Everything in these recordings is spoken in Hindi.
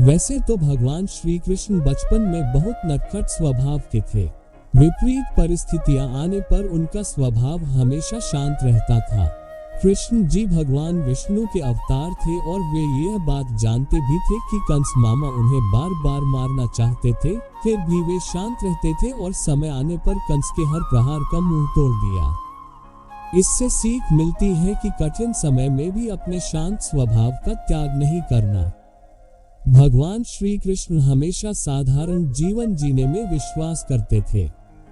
वैसे तो भगवान श्री कृष्ण बचपन में बहुत नटखट स्वभाव के थे। विपरीत परिस्थितियां आने पर उनका स्वभाव हमेशा शांत रहता था। कृष्ण जी भगवान विष्णु के अवतार थे और वे यह बात जानते भी थे कि कंस मामा उन्हें बार बार मारना चाहते थे, फिर भी वे शांत रहते थे और समय आने पर कंस के हर प्रहार का मुंह तोड़ दिया। इससे सीख मिलती है कि कठिन समय में भी अपने शांत स्वभाव का त्याग नहीं करना। भगवान श्री कृष्ण हमेशा साधारण जीवन जीने में विश्वास करते थे।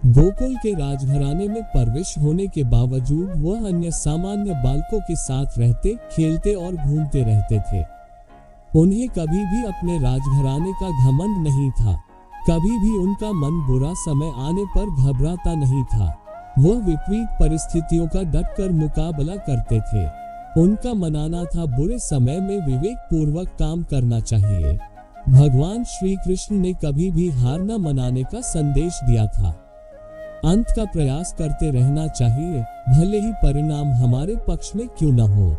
गोकुल के राजघराने में परवरिश होने के बावजूद वह अन्य सामान्य बालकों के साथ रहते, खेलते और घूमते रहते थे। उन्हें कभी भी अपने राजघराने का घमंड नहीं था। कभी भी उनका मन बुरा समय आने पर घबराता नहीं था। वह विपरीत परिस्थितियों का डटकर मुकाबला करते थे। उनका मानना था बुरे समय में विवेक पूर्वक काम करना चाहिए। भगवान श्री कृष्ण ने कभी भी हार न मनाने का संदेश दिया था। अंत का प्रयास करते रहना चाहिए, भले ही परिणाम हमारे पक्ष में क्यों न हो।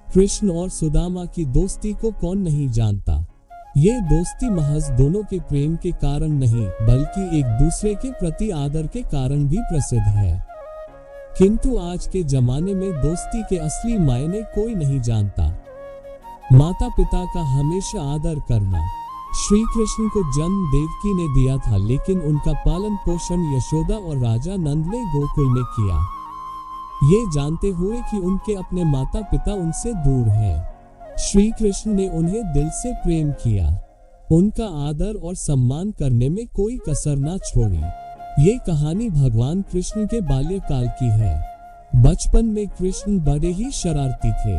कृष्ण और सुदामा की दोस्ती को कौन नहीं जानता। ये दोस्ती महज दोनों के प्रेम के कारण नहीं, बल्कि एक दूसरे के प्रति आदर के कारण भी प्रसिद्ध है। किंतु आज के जमाने में दोस्ती के असली मायने कोई नहीं जानता। माता पिता का हमेशा आदर करना। श्री कृष्ण को जन्म देवकी ने दिया था, लेकिन उनका पालन पोषण यशोदा और राजा नंद ने गोकुल में किया, ये जानते हुए कि उनके अपने माता पिता उनसे दूर हैं। श्री कृष्ण ने उन्हें दिल से प्रेम किया। उनका आदर और सम्मान करने में कोई कसर न छोड़ी। ये कहानी भगवान कृष्ण के बाल्यकाल की है। बचपन में कृष्ण बड़े ही शरारती थे।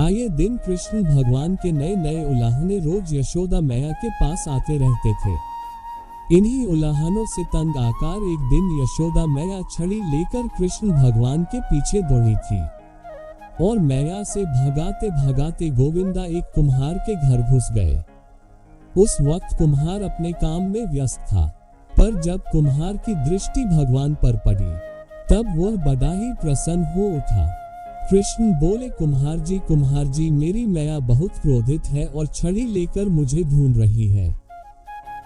आए दिन कृष्ण भगवान के नए नए उल्लाहने रोज यशोदा मैया के पास आते रहते थे। इन्हीं उल्लाहनों से तंग आकर एक दिन यशोदा मैया छड़ी लेकर कृष्ण भगवान के पीछे दौड़ी थी और मैया से भगाते भगाते गोविंदा एक कुम्हार के घर घुस गए। उस वक्त कुम्हार अपने काम में व्यस्त था, पर जब कुम्हार की दृष्टि भगवान पर पड़ी तब वह बड़ा ही प्रसन्न हो उठा। कृष्ण बोले, कुम्हार जी मेरी मैया बहुत क्रोधित है और छड़ी लेकर मुझे ढूंढ रही है।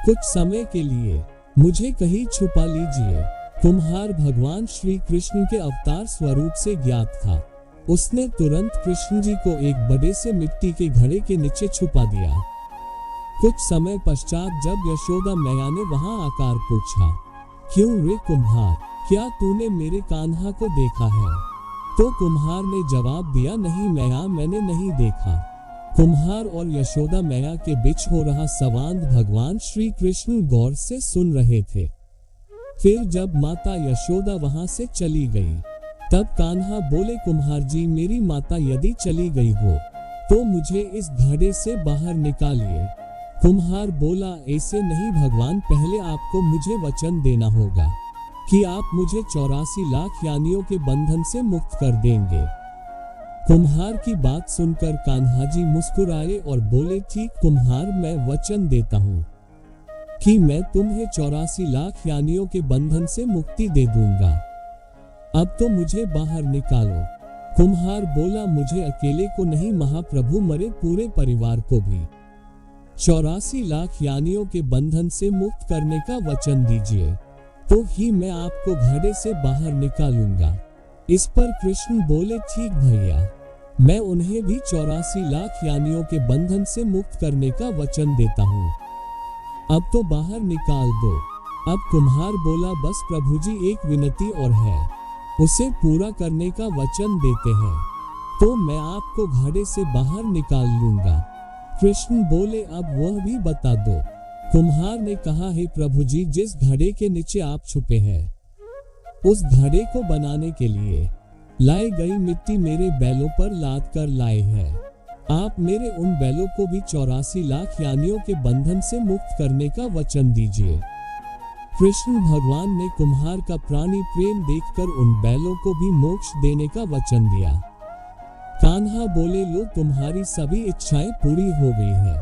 कुछ समय के लिए मुझे कहीं छुपा लीजिए। कुम्हार भगवान श्री कृष्ण के अवतार स्वरूप से ज्ञात था। उसने तुरंत कृष्ण जी को एक बड़े से मिट्टी के घड़े के नीचे छुपा दिया। कुछ समय पश्चात जब यशोदा मैया ने वहां आकर पूछा, क्यों रे कुम्हार, क्या तूने मेरे कान्हा को देखा है? तो कुम्हार ने जवाब दिया, नहीं मैया, मैंने नहीं देखा। कुम्हार और यशोदा मैया के बीच हो रहा संवाद भगवान श्री कृष्ण गौर से सुन रहे थे। फिर जब माता यशोदा वहां से चली गई तब कान्हा बोले, कुम्हार जी मेरी माता यदि चली गई हो तो मुझे इस घड़े से बाहर निकालिए। कुम्हार बोला, ऐसे नहीं भगवान, पहले आपको मुझे वचन देना होगा कि आप मुझे 84 लाख यानियों के बंधन से मुक्त कर देंगे। कुम्हार की बात सुनकर कान्हा जी मुस्कुराए और बोले, ठीक कुम्हार, मैं वचन देता हूँ कि मैं तुम्हें 84 लाख यानियों के बंधन से मुक्ति दे दूंगा। अब तो मुझे बाहर निकालो। कुम्हार बोला, मुझे अकेले को नहीं, महाप्रभु मरे पूरे परिवार को भी 84 लाख यानियों के बंधन से मुक्त करने का वचन दीजिए, तो ही मैं आपको घड़े से बाहर निकालूंगा। इस पर कृष्ण बोले, ठीक भैया, मैं उन्हें भी 84 लाख यानियों के बंधन से मुक्त करने का वचन देता हूँ। अब तो बाहर निकाल दो। अब कुम्हार बोला, बस प्रभु जी एक विनती और है, उसे पूरा करने का वचन देते हैं तो मैं आपको घड़े से बाहर निकाल लूंगा। कृष्ण बोले, अब वह भी बता दो। कुम्हार ने कहा, हे प्रभु जी, जिस घड़े के नीचे आप छुपे हैं उस घड़े को बनाने के लिए लाई गई मिट्टी मेरे बैलों पर लाद कर लाए हैं। आप मेरे उन बैलों को भी 84 लाख यानियों के बंधन से मुक्त करने का वचन दीजिए। कृष्ण भगवान ने कुम्हार का प्राणी प्रेम देखकर उन बैलों को भी मोक्ष देने का वचन दिया। कान्हा बोले, लो तुम्हारी सभी इच्छाएं पूरी हो गई हैं,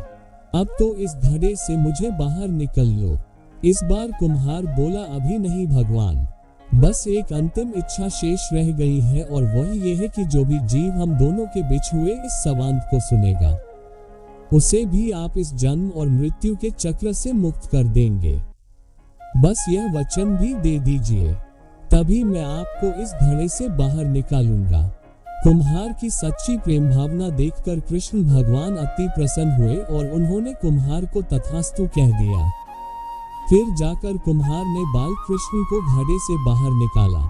अब तो इस घड़े से मुझे बाहर निकल लो। इस बार कुम्हार बोला, अभी नहीं भगवान, बस एक अंतिम इच्छा शेष रह गई है और वह ये है कि जो भी जीव हम दोनों के बीच हुए इस संवाद को सुनेगा उसे भी आप इस जन्म और मृत्यु के चक्र से मुक्त कर देंगे। बस यह वचन भी दे दीजिए, तभी मैं आपको इस घड़े से बाहर निकालूंगा। कुम्हार की सच्ची प्रेम भावना देखकर कृष्ण भगवान अति प्रसन्न हुए और उन्होंने कुम्हार को तथास्तु कह दिया। फिर जाकर कुम्हार ने बाल कृष्ण को घड़े से बाहर निकाला।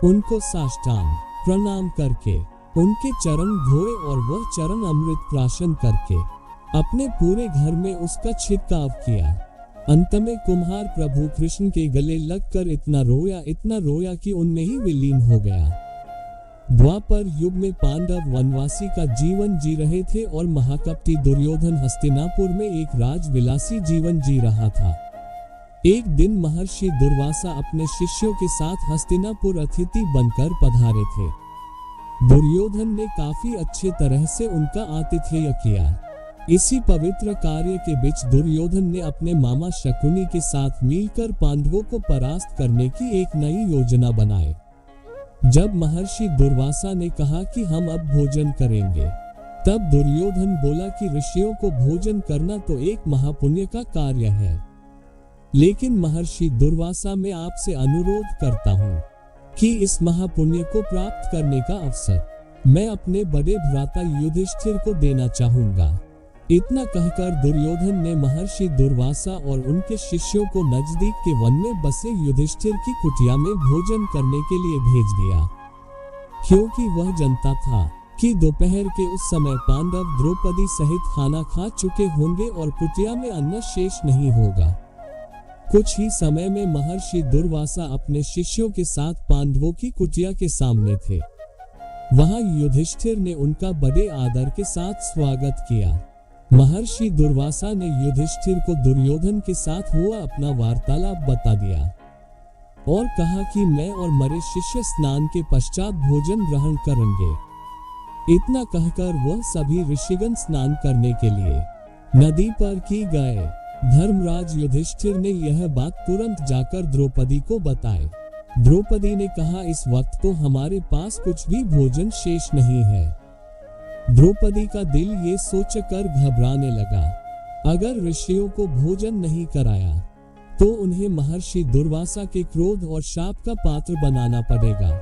उनको साष्टांग प्रणाम करके उनके चरण धोए और वह चरण अमृत प्राशन करके अपने पूरे घर में उसका छिड़काव किया। अंत में कुम्हार प्रभु कृष्ण के गले लगकर इतना रोया कि उनमें ही विलीन हो गया। द्वापर युग में पांडव वनवासी का जीवन जी रहे थे और महाकपटी दुर्योधन हस्तिनापुर में एक राजविलासी जीवन जी रहा था। एक दिन महर्षि दुर्वासा अपने शिष्यों के साथ हस्तिनापुर अतिथि बनकर पधारे थे। दुर्योधन ने काफी अच्छे तरह से उनका आतिथ्य किया। इसी पवित्र कार्य के बीच दुर्योधन ने अपने मामा शकुनी के साथ मिलकर पांडवों को परास्त करने की एक नई योजना बनाई। जब महर्षि दुर्वासा ने कहा कि हम अब भोजन करेंगे, तब दुर्योधन बोला कि ऋषियों को भोजन करना तो एक महापुण्य का कार्य है, लेकिन महर्षि दुर्वासा मैं आपसे अनुरोध करता हूँ कि इस महापुण्य को प्राप्त करने का अवसर मैं अपने बड़े भ्राता युधिष्ठिर को देना चाहूंगा। इतना कहकर दुर्योधन ने महर्षि दुर्वासा और उनके शिष्यों को नजदीक के वन में बसे युधिष्ठिर की कुटिया में भोजन करने के लिए भेज दिया, क्योंकि वह जानता था कि दोपहर के उस समय पांडव द्रौपदी सहित खाना खा चुके होंगे और कुटिया में अन्न शेष नहीं होगा। कुछ ही समय में महर्षि दुर्वासा अपने शिष्यों के साथ पांडवों की कुटिया के सामने थे। वहां युधिष्ठिर ने उनका बड़े आदर के साथ स्वागत किया। महर्षि दुर्वासा ने युधिष्ठिर को दुर्योधन के साथ हुआ अपना वार्तालाप बता दिया और कहा कि मैं और मेरे शिष्य स्नान के पश्चात भोजन ग्रहण करेंगे। इतना कहकर वह सभी ऋषिगण स्नान करने के लिए नदी पर की गए। धर्मराज युधिष्ठिर ने यह बात तुरंत जाकर द्रौपदी को बताई। द्रौपदी ने कहा, इस वक्त तो हमारे पास कुछ भी भोजन शेष नहीं है। द्रौपदी का दिल ये सोचकर घबराने लगा, अगर ऋषियों को भोजन नहीं कराया तो उन्हें महर्षि दुर्वासा के क्रोध और शाप का पात्र बनाना पड़ेगा।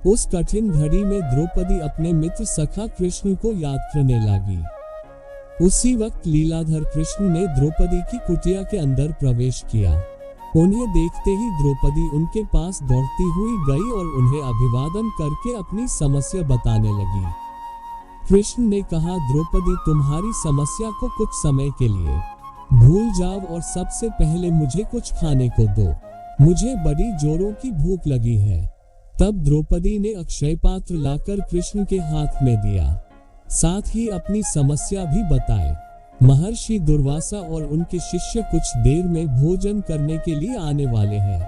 उस कठिन घड़ी में द्रौपदी अपने मित्र सखा कृष्ण को याद करने लगी। उसी वक्त लीलाधर कृष्ण ने द्रौपदी की कुटिया के अंदर प्रवेश किया। उन्हें देखते ही द्रौपदी उनके पास दौड़ती हुई गई और उन्हें अभिवादन करके अपनी समस्या बताने लगी। कृष्ण ने कहा, द्रौपदी तुम्हारी समस्या को कुछ समय के लिए भूल जाओ और सबसे पहले मुझे कुछ खाने को दो, मुझे बड़ी जोरों की भूख लगी है। तब द्रौपदी ने अक्षय पात्र लाकर कृष्ण के हाथ में दिया, साथ ही अपनी समस्या भी बताई। महर्षि दुर्वासा और उनके शिष्य कुछ देर में भोजन करने के लिए आने वाले हैं,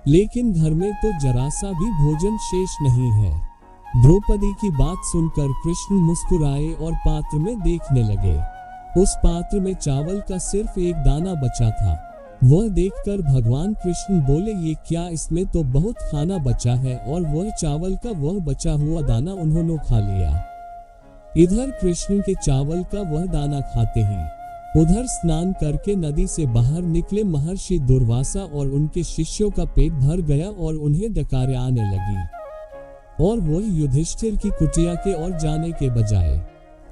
लेकिन घर में तो जरा सा भी भोजन शेष नहीं है। द्रौपदी की बात सुनकर कृष्ण मुस्कुराए और पात्र में देखने लगे। उस पात्र में चावल का सिर्फ एक दाना बचा था। वह देखकर भगवान कृष्ण बोले, ये क्या, इसमें तो बहुत खाना बचा है। और वह चावल का वह बचा हुआ दाना उन्होंने खा लिया। इधर कृष्ण के चावल का वह दाना खाते ही उधर स्नान करके नदी से बाहर निकले महर्षि दुर्वासा और उनके शिष्यों का पेट भर गया और उन्हें डकारें आने लगी और वह युधिष्ठिर की कुटिया के ओर जाने के बजाय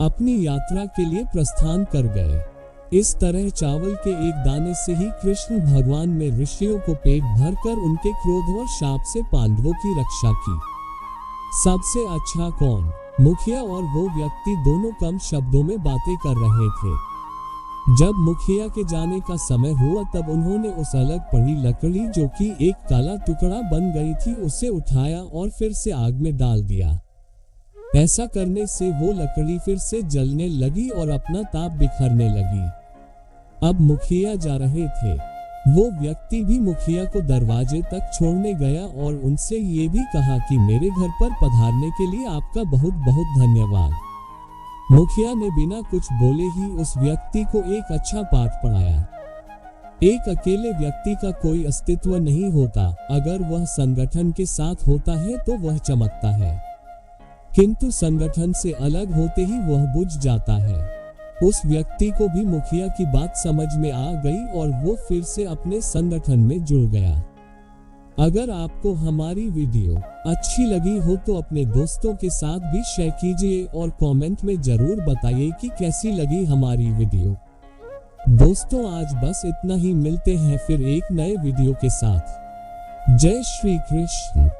अपनी यात्रा के लिए प्रस्थान कर गए। इस तरह चावल के एक दाने से ही कृष्ण भगवान में ऋषियों को पेट भरकर उनके क्रोध और शाप से पांडवों की रक्षा की। सबसे अच्छा कौन? मुखिया और वो व्यक्ति दोनों कम शब्दों में बातें कर रहे थे। जब मुखिया के जाने का समय हुआ तब उन्होंने उस अलग पड़ी लकड़ी जो कि एक काला टुकड़ा बन गई थी उसे उठाया और फिर से आग में डाल दिया। ऐसा करने से वो लकड़ी फिर से जलने लगी और अपना ताप बिखरने लगी। अब मुखिया जा रहे थे। वो व्यक्ति भी मुखिया को दरवाजे तक छोड़ने गया और उनसे ये भी कहा कि मेरे घर पर पधारने के लिए आपका बहुत बहुत धन्यवाद। मुखिया ने बिना कुछ बोले ही उस व्यक्ति को एक अच्छा पाठ पढ़ाया। एक अकेले व्यक्ति का कोई अस्तित्व नहीं होता, अगर वह संगठन के साथ होता है तो वह चमकता है, किंतु संगठन से अलग होते ही वह बुझ जाता है। उस व्यक्ति को भी मुखिया की बात समझ में आ गई और वो फिर से अपने संगठन में जुड़ गया। अगर आपको हमारी वीडियो अच्छी लगी हो तो अपने दोस्तों के साथ भी शेयर कीजिए और कमेंट में जरूर बताइए कि कैसी लगी हमारी वीडियो। दोस्तों आज बस इतना ही, मिलते हैं फिर एक नए वीडियो के साथ। जय श्री कृष्ण।